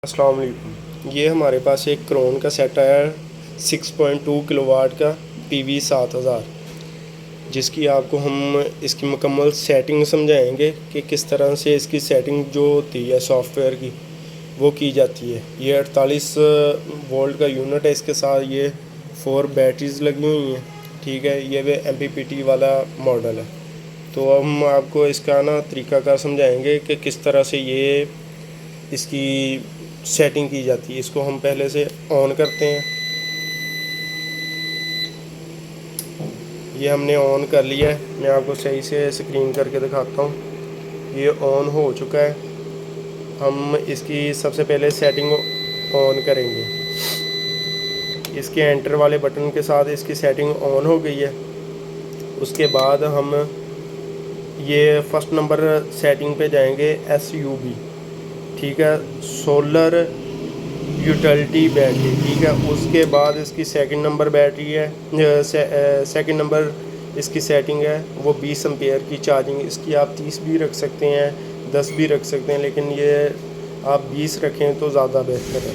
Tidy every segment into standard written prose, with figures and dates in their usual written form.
अस्सलाम वालेकुम। ये हमारे पास एक क्रोन का सेट आया है 6.2 किलोवाट का PV 7000, जिसकी आपको हम इसकी मुकम्मल सेटिंग समझाएंगे कि किस तरह से इसकी सेटिंग जो होती है सॉफ्टवेयर की वो की जाती है। ये 48 वोल्ट का यूनिट है, इसके साथ ये 4 बैटरीज लगी हुई हैं। ठीक है, ये वे MPPT वाला मॉडल है। तो हम आपको इसका तरीक़ाकार समझाएंगे कि किस तरह से ये इसकी सेटिंग की जाती है। इसको हम पहले से ऑन करते हैं। ये हमने ऑन कर लिया है, मैं आपको सही से स्क्रीन करके दिखाता हूँ। ये ऑन हो चुका है। हम इसकी सबसे पहले सेटिंग ऑन करेंगे। इसके एंटर वाले बटन के साथ इसकी सेटिंग ऑन हो गई है। उसके बाद हम ये फर्स्ट नंबर सेटिंग पे जाएंगे, SUB। ठीक है, सोलर यूटिलिटी बैटरी। ठीक है, उसके बाद इसकी सेकंड नंबर बैटरी है, सेकंड नंबर इसकी सेटिंग है वो 20 एम्पेयर की चार्जिंग। इसकी आप 30 भी रख सकते हैं, 10 भी रख सकते हैं, लेकिन ये आप 20 रखें तो ज़्यादा बेहतर है।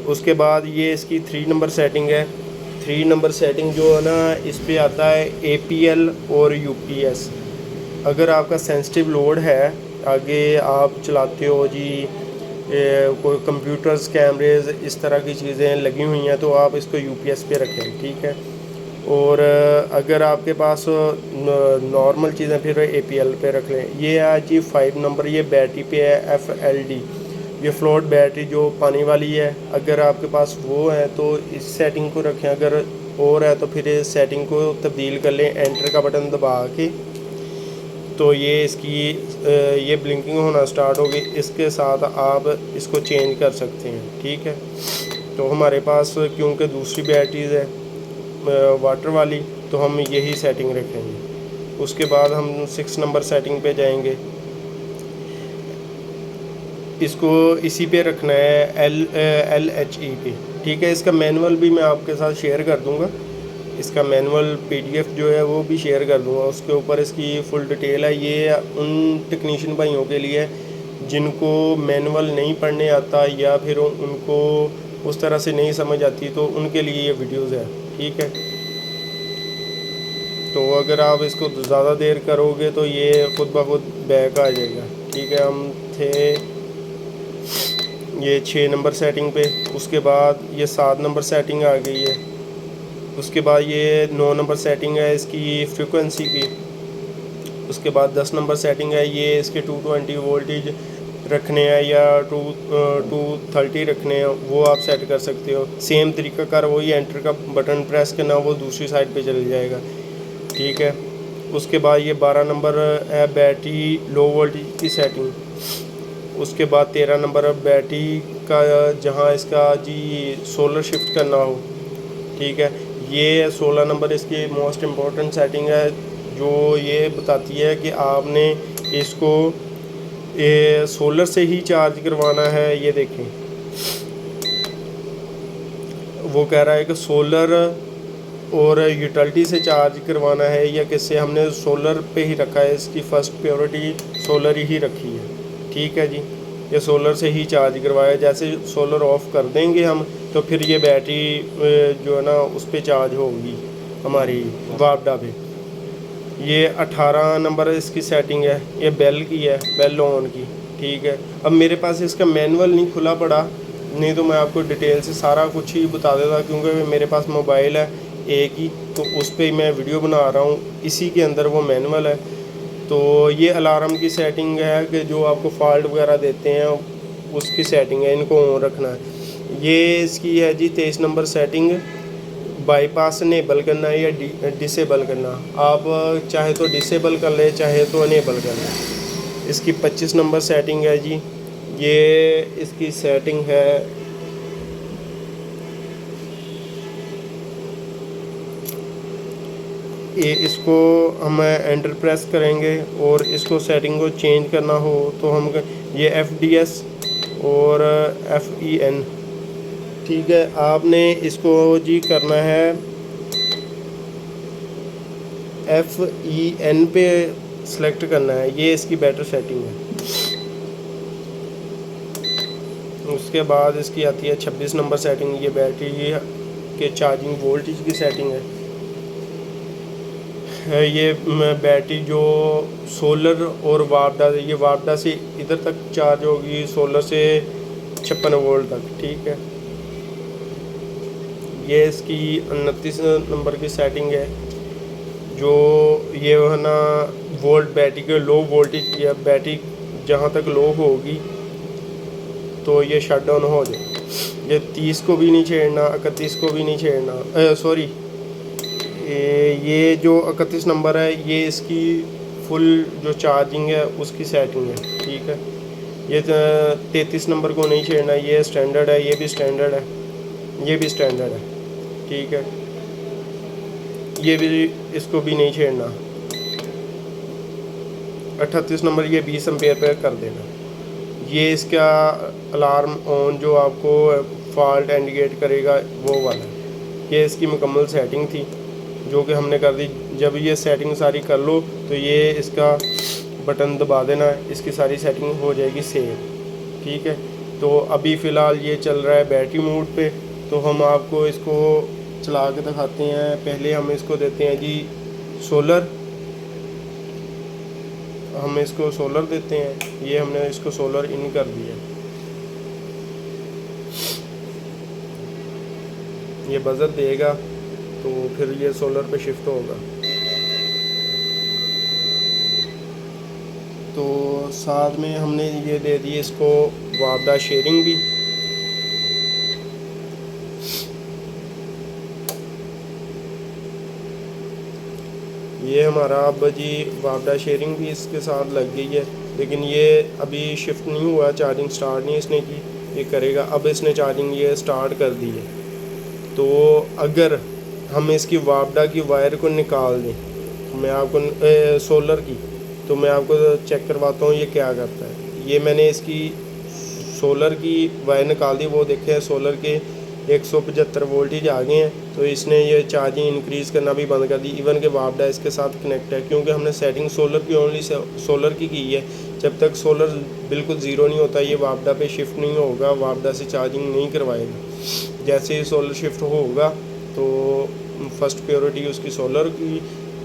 उसके बाद ये इसकी 3 नंबर सेटिंग है। 3 नंबर सेटिंग जो है ना, इस पर आता है APL और UPS। अगर आपका सेंसिटिव लोड है, आगे आप चलाते हो जी कोई कंप्यूटर्स, कैमरेज, इस तरह की चीज़ें लगी हुई हैं, तो आप इसको UPS पे रखें। ठीक है, और अगर आपके पास नॉर्मल चीज़ें फिर APL पे रख लें। ये है जी 5 नंबर, ये बैटरी पे है FLD। ये फ्लोट बैटरी जो पानी वाली है, अगर आपके पास वो है तो इस सेटिंग को रखें। अगर और है तो फिर इस सेटिंग को तब्दील कर लें, एंटर का बटन दबा के। तो ये इसकी ये ब्लिंकिंग होना स्टार्ट होगी। इसके साथ आप इसको चेंज कर सकते हैं। ठीक है, तो हमारे पास क्योंकि दूसरी बैटरीज है वाटर वाली, तो हम यही सेटिंग रखेंगे। उसके बाद हम 6 नंबर सेटिंग पे जाएंगे। इसको इसी पे रखना है LHE पे। ठीक है, इसका मैनुअल भी मैं आपके साथ शेयर कर दूंगा। इसका मैनुअल PDF जो है वो भी शेयर कर दूंगा। उसके ऊपर इसकी फुल डिटेल है। ये उन टेक्नीशियन भाइयों के लिए जिनको मैनुअल नहीं पढ़ने आता या फिर उनको उस तरह से नहीं समझ आती, तो उनके लिए ये वीडियोज़ है। ठीक है, तो अगर आप इसको ज़्यादा देर करोगे तो ये खुद ब खुद बैक आ जाएगा। ठीक है, हम थे ये 6 नंबर सेटिंग पे। उसके बाद ये 7 नंबर सेटिंग आ गई है। उसके बाद ये 9 नंबर सेटिंग है इसकी फ्रीक्वेंसी की। उसके बाद 10 नंबर सेटिंग है, ये इसके 220 वोल्टेज रखने हैं या 230 रखने हैं, वो आप सेट कर सकते हो। सेम तरीका कार वही, एंटर का बटन प्रेस करना, वो दूसरी साइड पे चल जाएगा। ठीक है, उसके बाद ये 12 नंबर है बैटरी लो वोल्टेज की सेटिंग। उसके बाद 13 नंबर बैटरी का, जहाँ इसका जी सोलर शिफ्ट करना हो। ठीक है, ये 16 नंबर इसकी मोस्ट इम्पोर्टेंट सेटिंग है, जो ये बताती है कि आपने इसको सोलर से ही चार्ज करवाना है। ये देखें, वो कह रहा है कि सोलर और यूटिलिटी से चार्ज करवाना है या किससे। हमने सोलर पे ही रखा है, इसकी फ़र्स्ट प्रायोरिटी सोलर ही रखी है। ठीक है जी, ये सोलर से ही चार्ज करवाया। जैसे सोलर ऑफ़ कर देंगे हम, तो फिर ये बैटरी जो है ना उस पर चार्ज होगी हमारी वापडा पे। ये 18 नंबर इसकी सेटिंग है, ये बेल की है, बेल ऑन की। ठीक है, अब मेरे पास इसका मैनुअल नहीं खुला पड़ा, नहीं तो मैं आपको डिटेल से सारा कुछ ही बता देता, क्योंकि मेरे पास मोबाइल है एक ही, तो उस पर ही मैं वीडियो बना रहा हूँ। इसी के अंदर वो मैनुअल है। तो ये अलार्म की सेटिंग है कि जो आपको फॉल्ट वगैरह देते हैं उसकी सेटिंग है, इनको ऑन रखना है। ये इसकी है जी 23 नंबर सेटिंग, बाईपास इनेबल करना है या डिसेबल करना। आप चाहे तो डिसेबल कर ले, चाहे तो इनेबल कर लें। इसकी 25 नंबर सेटिंग है जी, ये इसकी सेटिंग है। ये इसको हम एंटर प्रेस करेंगे और इसको सेटिंग को चेंज करना हो तो हम ये FDS और FEN। ठीक है, आपने इसको जी करना है FEN पे सेलेक्ट करना है। ये इसकी बेटर सेटिंग है। اس کے بعد اس کی آتی ہے 26 نمبر سیٹنگ. یہ بیٹری کے چارجنگ وولٹیج کی سیٹنگ ہے. یہ بیٹری جو سولر اور وابڈا، یہ وابڈا سے ادھر تک چارج ہوگی، سولر سے 56 وولٹ تک. ٹھیک ہے. یہ اس کی 29 نمبر کی سیٹنگ ہے، جو یہ ہے نا وولٹ بیٹری کے لو وولٹیج کی ہے. بیٹری جہاں تک لو ہوگی تو یہ شٹ ڈاؤن ہو جائے. یہ 30 کو بھی نہیں چھیڑنا، 31 کو بھی نہیں چھیڑنا. سوری، یہ جو 31 نمبر ہے یہ اس کی فل جو چارجنگ ہے اس کی سیٹنگ ہے. ٹھیک ہے. یہ 33 نمبر کو نہیں چھیڑنا، یہ اسٹینڈرڈ ہے، یہ بھی اسٹینڈرڈ ہے، یہ بھی اسٹینڈرڈ ہے. ٹھیک ہے. یہ بھی اس کو بھی نہیں چھیڑنا. 38 نمبر یہ 20 امپیئر پہ کر دینا. یہ اس کا الارم آن جو آپ کو فالٹ انڈیکیٹ کرے گا وہ والا. یہ اس کی مکمل سیٹنگ تھی جو کہ ہم نے کر دی. جب یہ سیٹنگ ساری کر لو تو یہ اس کا بٹن دبا دینا، اس کی ساری سیٹنگ ہو جائے گی سیو. ٹھیک ہے. تو ابھی فی الحال یہ چل رہا ہے بیٹری موڈ پہ، تو ہم آپ کو اس کو چلا کے دکھاتے ہیں. پہلے ہم اس کو دیتے ہیں جی سولر. ہم اس کو سولر دیتے ہیں. یہ ہم نے اس کو سولر ان کر دیا. یہ بزر دے گا تو پھر یہ سولر پہ شفٹ ہوگا. تو ساتھ میں ہم نے یہ دے دی اس کو وابڈا شیئرنگ بھی. یہ ہمارا اب جی وابڈا شیئرنگ بھی اس کے ساتھ لگ گئی ہے، لیکن یہ ابھی شفٹ نہیں ہوا، چارجنگ سٹارٹ نہیں اس نے کی. یہ کرے گا. اب اس نے چارجنگ یہ سٹارٹ کر دی ہے. تو اگر ہم اس کی وابڈا کی وائر کو نکال دیں، میں آپ کو سولر کی، تو میں آپ کو چیک کرواتا ہوں یہ کیا کرتا ہے. یہ میں نے اس کی سولر کی وائر نکال دی. وہ دیکھیں سولر کے 175 وولٹیج آ گئے ہیں، تو اس نے یہ چارجنگ انکریز کرنا بھی بند کر دی. ایون کہ وابڈا اس کے ساتھ کنیکٹ ہے، کیونکہ ہم نے سیٹنگ سولر کی اونلی سولر کی ہے. جب تک سولر بالکل زیرو نہیں ہوتا یہ وابڈا پہ شفٹ نہیں ہوگا، وابڈا سے چارجنگ نہیں کروائے گا. جیسے ہی سولر شفٹ ہوگا تو فرسٹ پیورٹی اس کی سولر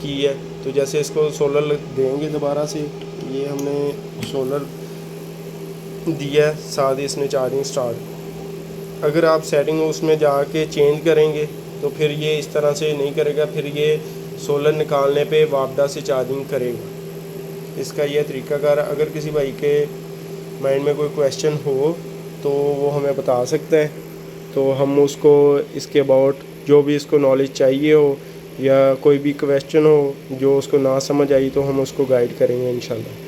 کی ہے. تو جیسے اس کو سولر دیں گے دوبارہ سے، یہ ہم نے سولر دیا ہے، ساتھ ہی اس نے چارجنگ سٹارٹ. اگر آپ سیٹنگ اس میں جا کے چینج کریں گے تو پھر یہ اس طرح سے نہیں کرے گا، پھر یہ سولر نکالنے پہ وابڈا سے چارجنگ کرے گا. اس کا یہ طریقہ کار. اگر کسی بھائی کے مائنڈ میں کوئی کویشچن ہو تو وہ ہمیں بتا سکتا ہے، تو ہم اس کو اس کے اباؤٹ جو بھی اس کو نالج چاہیے ہو یا کوئی بھی کویشچن ہو جو اس کو نہ سمجھ آئی تو ہم اس کو گائیڈ کریں گے انشاءاللہ.